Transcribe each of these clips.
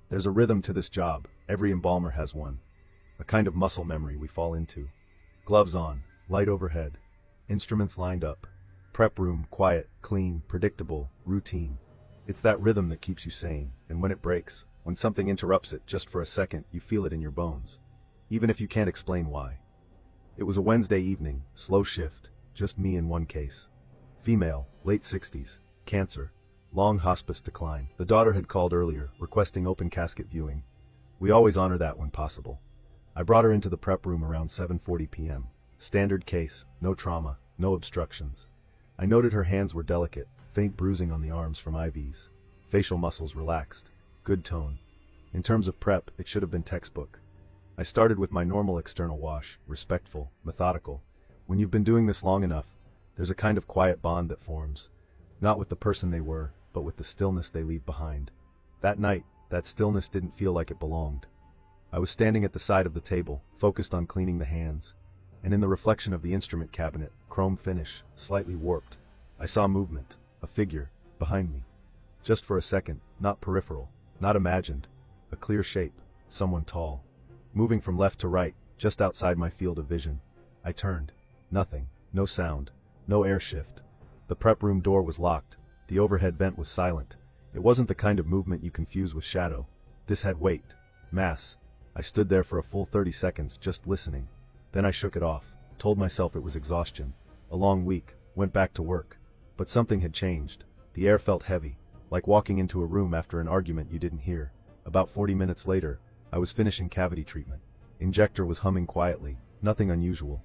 There's a rhythm to this job. Every embalmer has one. A kind of muscle memory we fall into. Gloves on, light overhead, instruments lined up. Prep room, quiet, clean, predictable, routine. It's that rhythm that keeps you sane, and when it breaks, when something interrupts it just for a second, you feel it in your bones. Even if you can't explain why. It was a Wednesday evening, slow shift, just me in one case. Female, late 60s, cancer, long hospice decline. The daughter had called earlier, requesting open casket viewing. We always honor that when possible. I brought her into the prep room around 7:40 p.m. Standard case, no trauma, no obstructions. I noted her hands were delicate, faint bruising on the arms from IVs. Facial muscles relaxed. Good tone. In terms of prep, it should have been textbook. I started with my normal external wash, respectful, methodical. When you've been doing this long enough, there's a kind of quiet bond that forms. Not with the person they were, but with the stillness they leave behind. That night, that stillness didn't feel like it belonged. I was standing at the side of the table, focused on cleaning the hands. And in the reflection of the instrument cabinet, chrome finish, slightly warped, I saw movement, a figure, behind me. Just for a second, not peripheral, not imagined. A clear shape, someone tall. Moving from left to right, just outside my field of vision. I turned. Nothing, no sound, no air shift. The prep room door was locked, the overhead vent was silent. It wasn't the kind of movement you confuse with shadow. This had weight, mass. I stood there for a full 30 seconds, just listening. Then I shook it off, told myself it was exhaustion. A long week, went back to work. But something had changed. The air felt heavy, like walking into a room after an argument you didn't hear. About 40 minutes later, I was finishing cavity treatment. Injector was humming quietly, nothing unusual.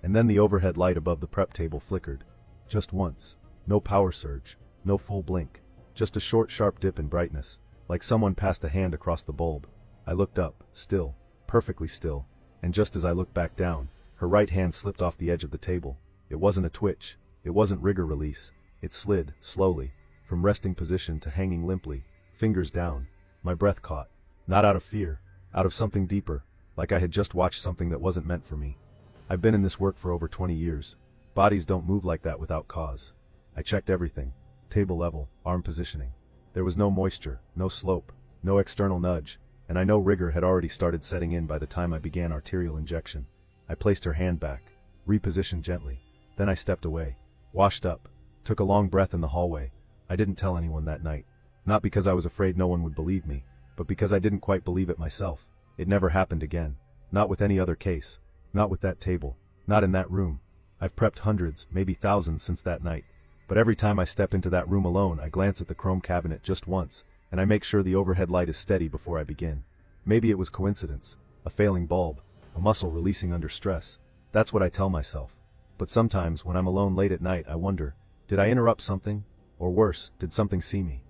And then the overhead light above the prep table flickered. Just once. No power surge, no full blink. Just a short, sharp dip in brightness, like someone passed a hand across the bulb. I looked up, still, perfectly still, and just as I looked back down, her right hand slipped off the edge of the table. It wasn't a twitch, it wasn't rigor release. It slid, slowly, from resting position to hanging limply, fingers down. My breath caught. Not out of fear, out of something deeper, like I had just watched something that wasn't meant for me. I've been in this work for over 20 years. Bodies don't move like that without cause. I checked everything. Table level, arm positioning. There was no moisture, no slope, no external nudge, and I know rigor had already started setting in by the time I began arterial injection. I placed her hand back, repositioned gently. Then I stepped away, washed up, took a long breath in the hallway. I didn't tell anyone that night. Not because I was afraid no one would believe me, but because I didn't quite believe it myself. It never happened again. Not with any other case. Not with that table. Not in that room. I've prepped hundreds, maybe thousands since that night. But every time I step into that room alone, I glance at the chrome cabinet just once, and I make sure the overhead light is steady before I begin. Maybe it was coincidence, a failing bulb, a muscle releasing under stress. That's what I tell myself. But sometimes when I'm alone late at night, I wonder, did I interrupt something? Or worse, did something see me?